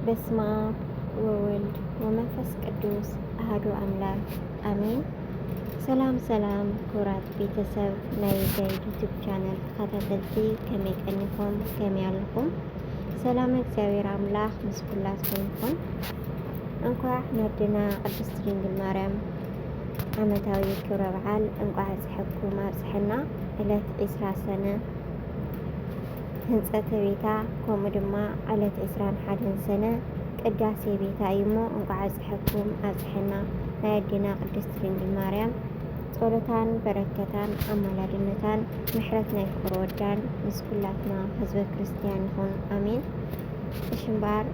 በስመ አብ ወወልድ ወመንፈስ ቅዱስ አሐዱ አምላክ አሜን። ሰላም ሰላም ክቡራት ቤተሰብ ናይ ጋይ ዩቲዩብ ቻናል ተከታተልቲ ከመይ ቀኒኩም ከመይ ኣለኩም? ሰላም እግዚአብሔር አምላክ ምስ ኩላትኩም ይኩን። እንኳዕ ነድና ቅድስት ድንግል ማርያም ዓመታዊ ክብረ በዓል እንቋዕ ፅሕኩም ኣብፅሕና ዕለት 20 ሰነ ህንፀተ ቤታ ከምኡ ድማ ዕለት 21 ሰነ ቅዳሴ ቤታ እዩሞ እንቋዕ ፅሕኩም ኣብፅሕና ናይ ኣዴና ቅድስት ድንግል ማርያም ጸሎታን በረከታን ኣማላድነታን ምሕረት ናይ ፍቅር ወዳን ምስ ኩላትና ህዝበ ክርስቲያን ይኹን አሜን። እሽምባር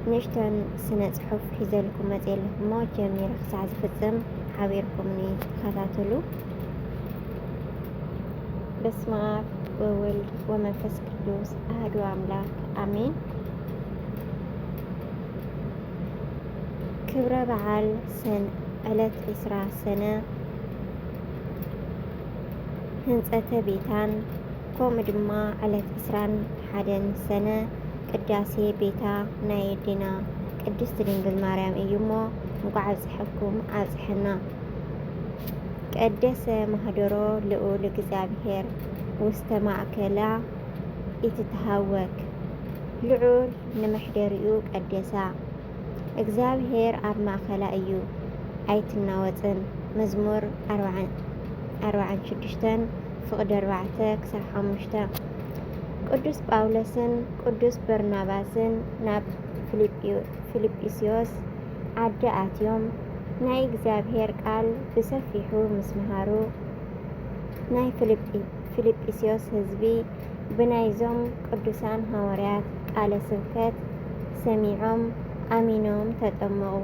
ንእሽተን ስነ ጽሑፍ ሒዘልኩም መፅየለኩም ሞ ጀሚረ ክሳዕ ዝፍፅም ሓቢርኩምኒ ተኸታተሉ። በስመ አብ ወወልድ ወመንፈስ ቅዱስ አሐዱ አምላክ አሜን። ክብረ በዓል ዕለት 20 ሰነ ህንፀተ ቤታን ከምኡ ድማ ዕለት 21 ሰነ ቅዳሴ ቤታ ናይ ኣዴና ቅድስት ድንግል ማርያም እዩሞ እንቋዕ ኣብፅሕኩም ኣብፅሕና። ቀደሰ ማህደሮ ልዑል እግዚአብሔር ውስተ ማእከላ ኢትተሃወክ ልዑል ንመሕደሪኡ ቀደሳ እግዚአብሔር ኣብ ማእከላ እዩ ኣይትናወፅን። መዝሙር 46 ፍቅዲ 4 ክሳብ 5። ቅዱስ ጳውሎስን ቅዱስ በርናባስን ናብ ፊልጵስዮስ ዓዲ ኣትዮም ናይ እግዚአብሔር ቃል ብሰፊሑ ምስ መሃሩ ናይ ፊልጵስዮስ ህዝቢ ብናይዞም ቅዱሳን ሐዋርያት ቃለ ስብከት ሰሚዖም ኣሚኖም ተጠመቑ።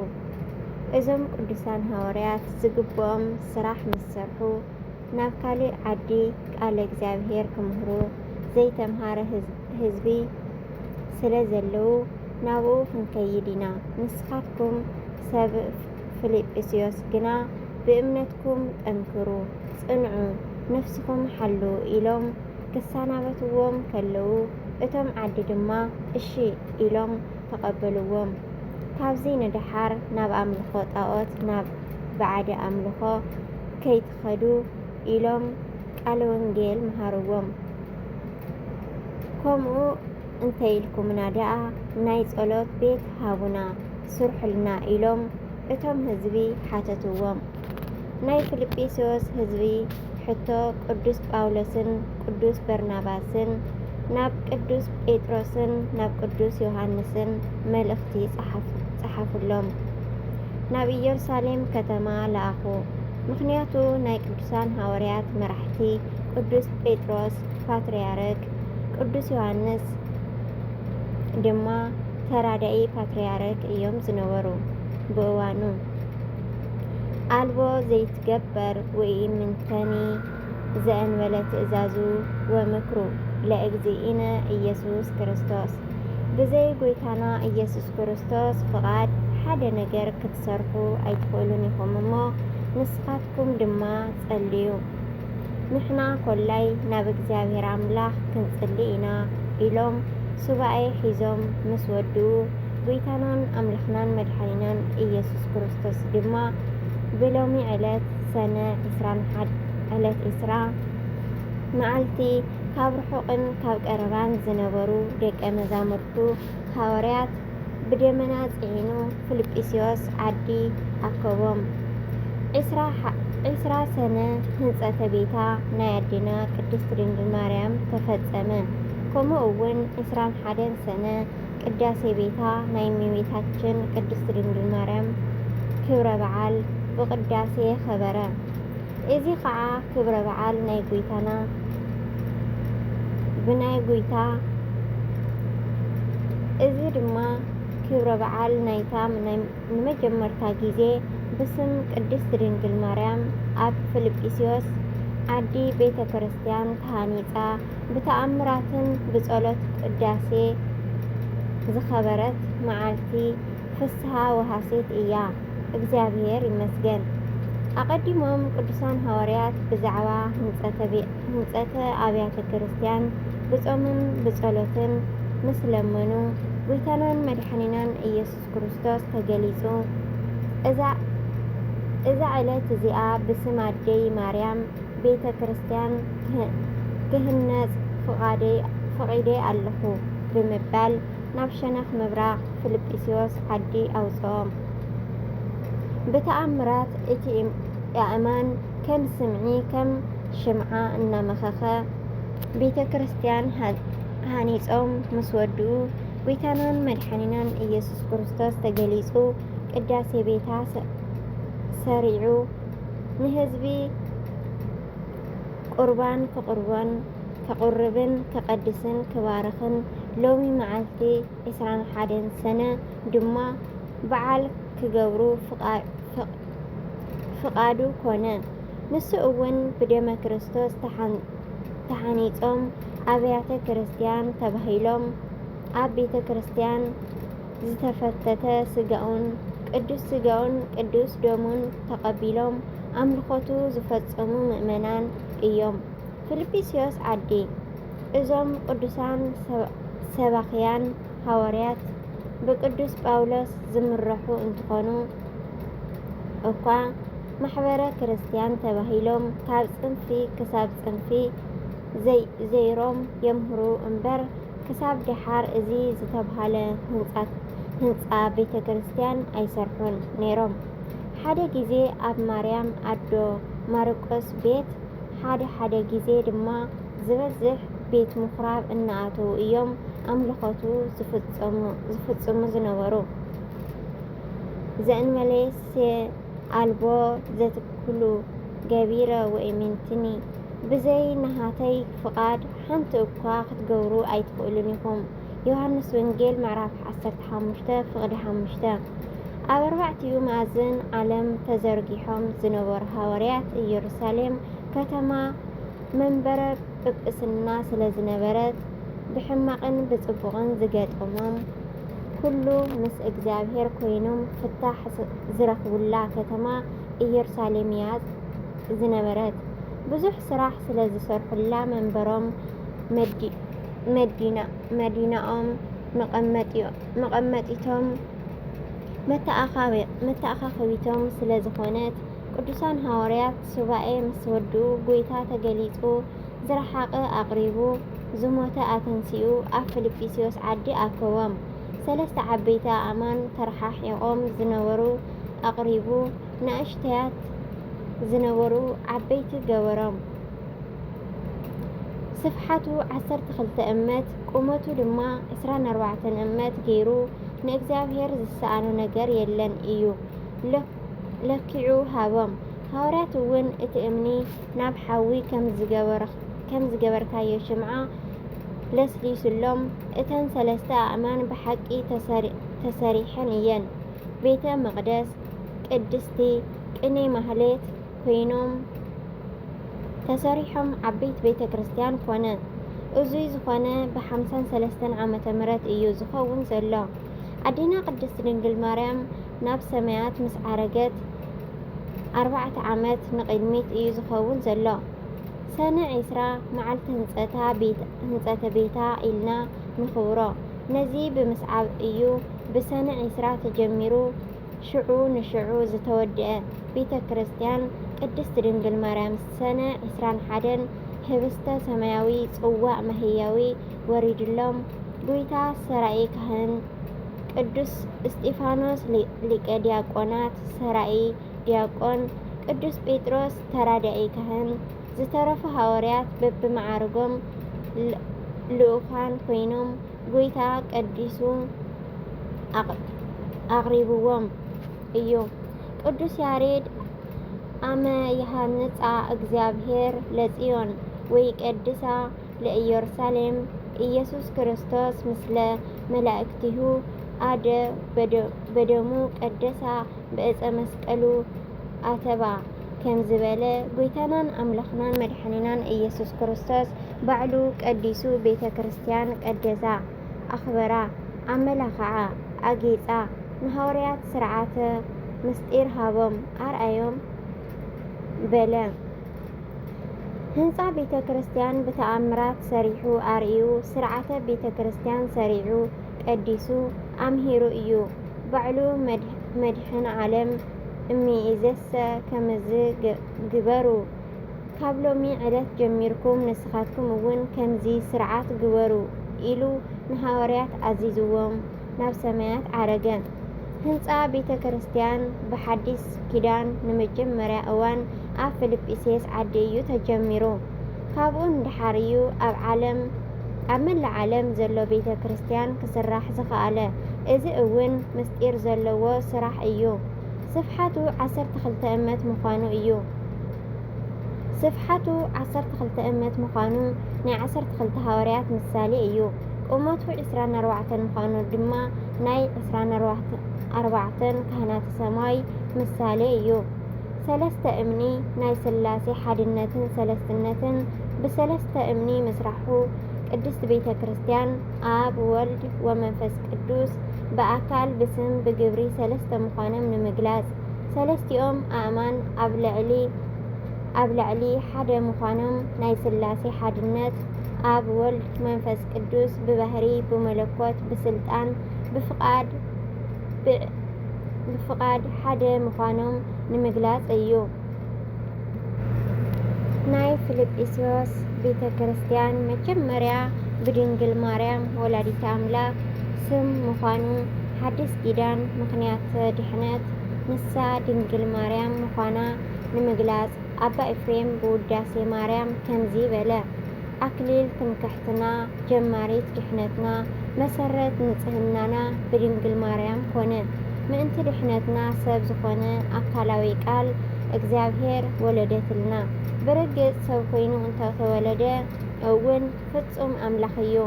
እዞም ቅዱሳን ሐዋርያት ዝግብኦም ስራሕ ምስ ሰርሑ ናብ ካሊእ ዓዲ ቃለ እግዚአብሔር ክምህሩ ዘይተምሃረ ህዝቢ ስለ ዘለዉ ናብኡ ክንከይድ ኢና። ንስኻትኩም ሰብ ፊልጵስዮስ ግና ብእምነትኩም ጠንክሩ ጽንዑ ነፍስኩም ሓሉ ኢሎም ክሰናበትዎም ከለዉ እቶም ዓዲ ድማ እሺ ኢሎም ተቐበልዎም። ካብዚ ንድሓር ናብ ኣምልኾ ጣዖት ናብ ባዕዲ ኣምልኾ ከይትኸዱ ኢሎም ቃለ ወንጌል መሃርዎም። ከምኡ እንተይልኩምና ደኣ ናይ ጸሎት ቤት ሃቡና ስርሑልና ኢሎም እቶም ህዝቢ ሓተትዎም። ናይ ፊልጵስዮስ ህዝቢ ሕቶ ቅዱስ ጳውሎስን ቅዱስ በርናባስን ናብ ቅዱስ ጴጥሮስን ናብ ቅዱስ ዮሐንስን መልእኽቲ ፀሓፉሎም ናብ ኢየሩሳሌም ከተማ ለኣኹ። ምክንያቱ ናይ ቅዱሳን ሐዋርያት መራሕቲ ቅዱስ ጴጥሮስ ፓትርያርክ ቅዱስ ዮሐንስ ድማ ተራዳኢ ፓትርያርክ እዮም ዝነበሩ። ብእዋኑ ኣልቦ ዘይትገበር ወይ ምንተኒ ዘእንበለ ትእዛዙ ወምክሩ ለእግዚእነ ኢየሱስ ክርስቶስ ብዘይ ጎይታና ኢየሱስ ክርስቶስ ፍቓድ ሓደ ነገር ክትሰርሑ ኣይትኽእሉን ኢኹም እሞ ንስኻትኩም ድማ ጸልዩ። ንሕና ኮላይ ናብ እግዚአብሔር አምላክ ክንጽልይ ኢና ኢሎም ሱባኤ ሒዞም ምስ ወድኡ ጎይታናን ኣምላኽናን መድሓኒናን ኢየሱስ ክርስቶስ ድማ ብሎሚ ዕለት ሰነ 21 ዕለት 20 መዓልቲ ካብ ርሑቕን ካብ ቀረባን ዝነበሩ ደቀ መዛሙርቱ ሐዋርያት ብደመና ጽዒኑ ፊልጵስዮስ ዓዲ ኣከቦም። 20 ሰነ ህንፀተ ቤታ ናይ ኣዴና ቅድስት ድንግል ማርያም ተፈጸመ። ከምኡ እውን 21 ሰነ ቅዳሴ ቤታ ናይ እመቤታችን ቅድስት ድንግል ማርያም ክብረ በዓል ብቅዳሴ ኸበረ። እዚ ከዓ ክብረ በዓል ናይ ጎይታና ብናይ ጎይታ እዚ ድማ ክብረ በዓል ናይታ ንመጀመርታ ጊዜ ብስም ቅድስት ድንግል ማርያም ኣብ ፊልጵስዮስ ዓዲ ቤተ ክርስቲያን ተሃኒፃ ብተኣምራትን ብጸሎት ቅዳሴ ዝኸበረት መዓልቲ ፍስሓ ወሃሴት እያ። እግዚአብሔር ይመስገን። ኣቀዲሞም ቅዱሳን ሐዋርያት ብዛዕባ ህንፀተ ኣብያተ ክርስቲያን ብጾምን ብጸሎትን ምስለመኑ ጎይታናን መድኃኒናን ኢየሱስ ክርስቶስ ተገሊጹ። እዛ ዕለት እዚኣ ብስም አደይ ማርያም ቤተ ክርስቲያን ክህነጽ ፍቒደ ኣለኹ ብምባል ናብ ሸነኽ ምብራቕ ፊልጵስዩስ ዓዲ ኣውፅኦም። ብተኣምራት እቲ ኣእማን ከም ስምዒ ከም ሽምዓ እናመኸኸ ቤተ ክርስቲያን ሃኒጾም ምስ ወድኡ ጎይታናን መድኃኒናን ኢየሱስ ክርስቶስ ተገሊጹ። ቅዳሴ ቤታ ሰሪዑ ንህዝቢ ቁርባን ከቁርብን ከቀድስን ክባርኽን ሎሚ መዓልቲ 21 ሰነ ድማ በዓል ክገብሩ ፍቓዱ ኮነ። ንሱ እውን ብደመ ክርስቶስ ተሓኒጾም ኣብያተ ክርስቲያን ተባሂሎም ኣብ ቤተ ክርስቲያን ዝተፈተተ ስጋውን ቅዱስ ደሙን ተቐቢሎም ኣምልኾቱ ዝፈጸሙ ምእመናን እዮም። ፊልጵስዩስ ዓዲ እዞም ቅዱሳን ሰባኽያን ሐዋርያት ብቅዱስ ጳውሎስ ዝምረሑ እንትኾኑ እኳ ማሕበረ ክርስቲያን ተባሂሎም ካብ ጽንፊ ክሳብ ጽንፊ ዘይሮም የምህሩ እምበር ክሳብ ድሓር እዚ ዝተብሃለ ህንፃ ቤተ ክርስቲያን ኣይሰርሑን ነይሮም። ሓደ ጊዜ ኣብ ማርያም ኣዶ ማርቆስ ቤት ሓደ ጊዜ ድማ ዝበዝሕ ቤት ምኩራብ እናኣተዉ እዮም ኣምልኾቱ ዝፍጽሙ ዝነበሩ። ዘእንበሌስ ኣልቦ ዘትክሉ ገቢረ ወእምንትኒ ብዘይ ናሃተይ ፍቓድ ሓንቲ እኳ ክትገብሩ ኣይትኽእሉን ኢኹም። ዮሃንስ ወንጌል ምዕራፍ 15 ፍቕዲ 5። ኣብ ኣርባዕቲኡ ማዕዘን ዓለም ተዘርጊሖም ዝነበሩ ሐዋርያት ኢየሩሳሌም ከተማ መንበረ ጵጵስና ስለ ዝነበረት ብሕማቕን ብጽቡቕን ዝገጠሞም ኩሉ ምስ እግዚአብሔር ኮይኖም ፍታሕ ዝረኽቡላ ከተማ ኢየሩሳሌም እያ ዝነበረት። ብዙሕ ስራሕ ስለ ዝሰርሑላ መንበሮም መዲናኦም መቐመጢቶም መተኣኻኸቢቶም ስለ ዝኾነት ቅዱሳን ሐዋርያት ሱባኤ ምስ ወድኡ ጎይታ ተገሊጹ ዝረሓቐ ኣቕሪቡ ዝሞተ ኣተንሲኡ ኣብ ፊልጵስዩስ ዓዲ ኣከቦም። 3 ዓበይቲ ኣእማን ተረሓሒቖም ዝነበሩ ኣቕሪቡ ንእሽተያት ዝነበሩ ዓበይቲ ገበሮም። ስፍሓቱ 12 እመት ቁመቱ ድማ 24 እመት ገይሩ ንእግዚአብሔር ዝሰኣኖ ነገር የለን እዩ ለኪዑ ሃቦም። ሐዋርያት እውን እቲ እምኒ ናብ ሓዊ ከም ዝገበርካዮ ሽምዓ ለስሊሱሎም። እተን 3 ኣእማን ብሓቂ ተሰሪሐን እየን። ቤተ መቕደስ ቅድስቲ ቅኔ ማህሌት ኮይኖም ተሰሪሖም ዓበይቲ ቤተ ክርስቲያን ኮነ። እዙይ ዝኾነ ብ53 ዓመተ ምህረት እዩ ዝኸውን ዘሎ። ኣዴና ቅድስት ድንግል ማርያም ናብ ሰማያት ምስ ዓረገት 4 ዓመት ንቅድሚት እዩ ዝኸውን ዘሎ። ሰነ 20 መዓልቲ ህንፀተ ቤታ ኢልና ንኽብሮ ነዚ ብምስዓብ እዩ። ብሰነ 20 ተጀሚሩ ሽዑ ንሽዑ ዝተወድአ ቤተ ክርስቲያን ቅድስት ድንግል ማርያም ሰነ 21 ህብስተ ሰማያዊ ጽዋዕ መህያዊ ወሪድሎም ጎይታ ሰራኢ ካህን ቅዱስ እስጢፋኖስ ሊቀ ዲያቆናት ሰራኢ ዲያቆን ቅዱስ ጴጥሮስ ተራዳኢ ካህን ዝተረፉ ሐዋርያት በብመዓርጎም ልኡኻን ኮይኖም ጎይታ ቀዲሱ ኣቕሪብዎም እዩ። ቅዱስ ያሬድ ኣመ ይሃንጻ እግዚአብሔር ለጽዮን ወይ ቀድሳ ለኢየሩሳሌም ኢየሱስ ክርስቶስ ምስለ መላእክቲሁ አደ በደሙ ቀደሳ በዕፀ መስቀሉ ኣተባ ከም ዝበለ ጎይታናን ኣምላኽናን መድኃኒናን ኢየሱስ ክርስቶስ ባዕሉ ቀዲሱ ቤተ ክርስቲያን ቀደሳ፣ ኣኽበራ፣ ኣመላኽዓ፣ ኣጌፃ ንሐዋርያት ስርዓተ ምስጢር ሃቦም ኣርአዮም በለ። ህንፃ ቤተ ክርስቲያን ብተኣምራት ሰሪሑ ኣርዩ ስርዓተ ቤተ ክርስቲያን ሰሪዑ ቀዲሱ ኣምሂሩ እዩ ባዕሉ መድሕን ዓለም እሚእዘሰ ከምዝ ግበሩ ካብ ሎሚ ዕለት ጀሚርኩም ንስኻትኩም እውን ከምዚ ስርዓት ግበሩ ኢሉ ንሃዋርያት ኣዚዝዎም ናብ ሰማያት ዓረገ። ህንፃ ቤተ ክርስቲያን ብሓዲስ ኪዳን ንመጀመርያ እዋን ኣብ ፊልጵስዩስ ዓዲ እዩ ተጀሚሩ። ካብኡ እንድሓር እዩ ኣብ መላእ ዓለም ዘሎ ቤተ ክርስቲያን ክስራሕ ዝኸኣለ። እዚ እውን ምስጢር ዘለዎ ስራሕ እዩ። ስፍሓቱ 12 እመት ምዃኑ እዩ። ስፍሓቱ 12 እመት ምዃኑ ናይ 12 ሃዋርያት ምሳሌ እዩ። ቁመቱ 24 ምዃኑ ድማ ናይ 24 ካህናተ ሰማይ ምሳሌ እዩ። ሰለስተ እምኒ ናይ ስላሴ ሓድነትን ሰለስትነትን ብሰለስተ እምኒ ምስራሑ ቅድስት ቤተ ክርስቲያን ኣብ ወልድ ወመንፈስ ቅዱስ በኣካል ብስም ብግብሪ ሰለስተ ምዃኖም ንምግላጽ ሰለስቲኦም ኣእማን ኣብ ልዕሊ ሓደ ምዃኖም ናይ ስላሴ ሓድነት ኣብ ወልድ መንፈስ ቅዱስ ብባህሪ ብመለኮት ብስልጣን ብፍቓድ ሓደ ምዃኖም ንምግላጽ እዩ። ናይ ፊልጵስዩስ ቤተ ክርስቲያን መጀመርያ ብድንግል ማርያም ወላዲተ ኣምላክ ስም ምዃኑ ሓድስ ኪዳን ምኽንያት ድሕነት ንሳ ድንግል ማርያም ምዃና ንምግላጽ ኣባ ኤፍሬም ብውዳሴ ማርያም ከምዚ በለ። ኣክሊል ትምክሕትና ጀማሪት ድሕነትና መሰረት ንጽህናና ብድንግል ማርያም ኮነ። ምእንቲ ድሕነትና ሰብ ዝኾነ ኣካላዊ ቃል እግዚአብሔር ወለደትልና። ብርግጽ ሰብ ኮይኑ እንተተወለደ እውን ፍጹም ኣምላኽ እዩ።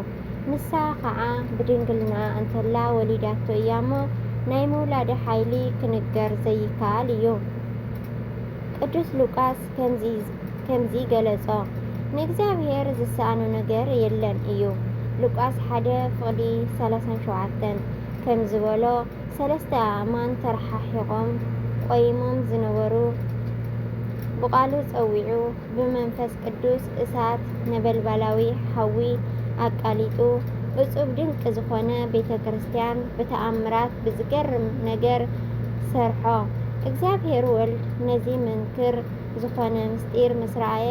ንሳ ከዓ ብድንግልና እንተላ ወሊዳቶ እያሞ ናይ መውላደ ሓይሊ ክንገር ዘይከኣል እዩ። ቅዱስ ሉቃስ ከምዚ ገለጾ፣ ንእግዚአብሔር ዝሰኣኖ ነገር የለን እዩ። ሉቃስ 1:37 ከም ዝበሎ ሰለስተ ኣእማን ተረሓሒቖም ቆይሞም ዝነበሩ ብቓሉ ጸዊዑ ብመንፈስ ቅዱስ እሳት ነበልባላዊ ሓዊ ኣቃሊጡ እጹብ ድንቂ ዝኾነ ቤተ ክርስቲያን ብተኣምራት ብዝገርም ነገር ሰርሖ። እግዚአብሔር ወልድ ነዚ መንክር ዝኾነ ምስጢር ምስ ረኣየ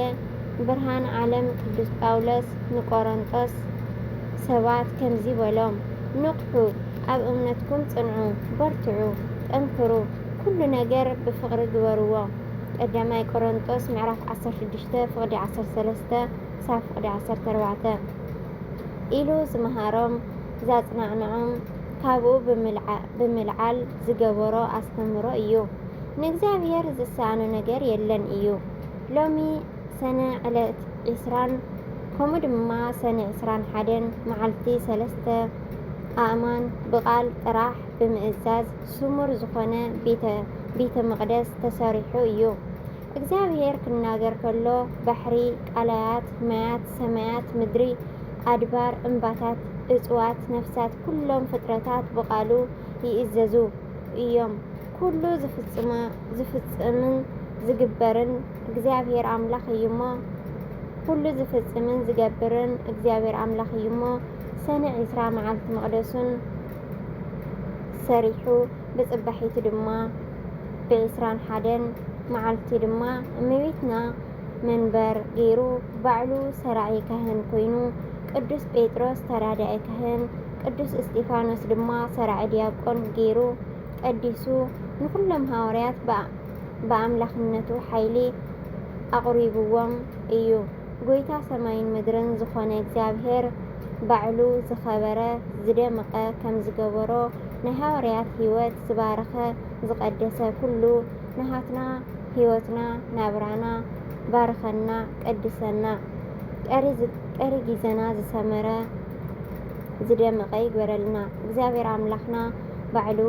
ብርሃን ዓለም ቅዱስ ጳውሎስ ንቆሮንጦስ ሰባት ከምዚ በሎም፣ ንቕሑ፣ ኣብ እምነትኩም ጽንዑ፣ በርትዑ፣ ጠንክሩ፣ ኩሉ ነገር ብፍቕሪ ግበርዎ። ቀዳማይ ቆሮንጦስ ምዕራፍ 16:13-14 ኢሉ ዝመሃሮም ዘጽናዕኖም ካብኡ ብምልዓል ዝገበሮ ኣስተምህሮ እዩ። ንእግዚአብሔር ዝሰኣኖ ነገር የለን እዩ። ሎሚ ሰነ ዕለት 20 ከምኡ ድማ ሰነ 21 መዓልቲ ሰለስተ ኣእማን ብቓል ጥራሕ ብምእዛዝ ስሙር ዝኾነ ቤተ መቕደስ ተሰሪሑ እዩ። እግዚአብሔር ክናገር ከሎ ባሕሪ፣ ቃላያት፣ ማያት፣ ሰማያት፣ ምድሪ፣ ኣድባር፣ እምባታት፣ እጽዋት፣ ነፍሳት ኩሎም ፍጥረታት ብቓሉ ይእዘዙ እዮም። ኩሉ ዝፍጽምን ዝግበርን እግዚአብሔር ኣምላኽ እዩሞ ኩሉ ዝፍጽምን ዝገብርን እግዚአብሔር ኣምላኽ እዩሞ። ሰነ 20 መዓልቲ መቕደሱን ሰሪሑ ብጽባሒቱ ድማ ብ21 መዓልቲ ድማ እመቤትና መንበር ገይሩ ባዕሉ ሰራዒ ካህን ኮይኑ ቅዱስ ጴጥሮስ ተራዳኢ ካህን ቅዱስ እስጢፋኖስ ድማ ሰራዒ ዲያቆን ገይሩ ቀዲሱ ንኩሎም ሃዋርያት በኣምላኽነቱ ሓይሊ ኣቕሪብዎም እዩ። ጎይታ ሰማይን ምድርን ዝኾነ እግዚአብሔር ባዕሉ ዝኸበረ ዝደመቐ ከም ዝገበሮ ናይ ሃዋርያት ህይወት ዝባረኸ ዝቐደሰ ኩሉ ናሃትና ህይወትና ናብራና ባርኸና ቀድሰና ቀሪ ጊዜና ዝሰመረ ዝደመቐ ይግበረልና። እግዚአብሔር ኣምላኽና ባዕሉ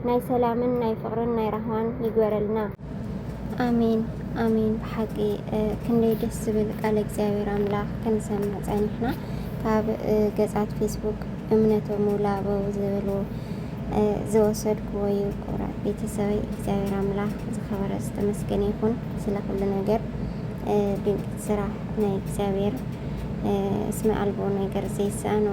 ናይ ሰላምን ናይ ፍቕርን ናይ ራህዋን ይግበረልና። ኣሜን ኣሜን። ብሓቂ ክንደይ ደስ ዝብል ቃል እግዚአብሔር ኣምላኽ ክንሰምዕ ፀኒሕና። ካብ ገጻት ፌስቡክ እምነቶም ውላበው ዝብሉ ዝወሰድክዎ እዩ። ክቡራት ቤተሰበይ እግዚአብሔር ኣምላኽ ዝኸበረ ዝተመስገነ ይኹን ስለ ኩሉ ነገር። ድንቅ ስራሕ ናይ እግዚአብሔር እስመ አልቦ ነገር ዘይሳኣኖ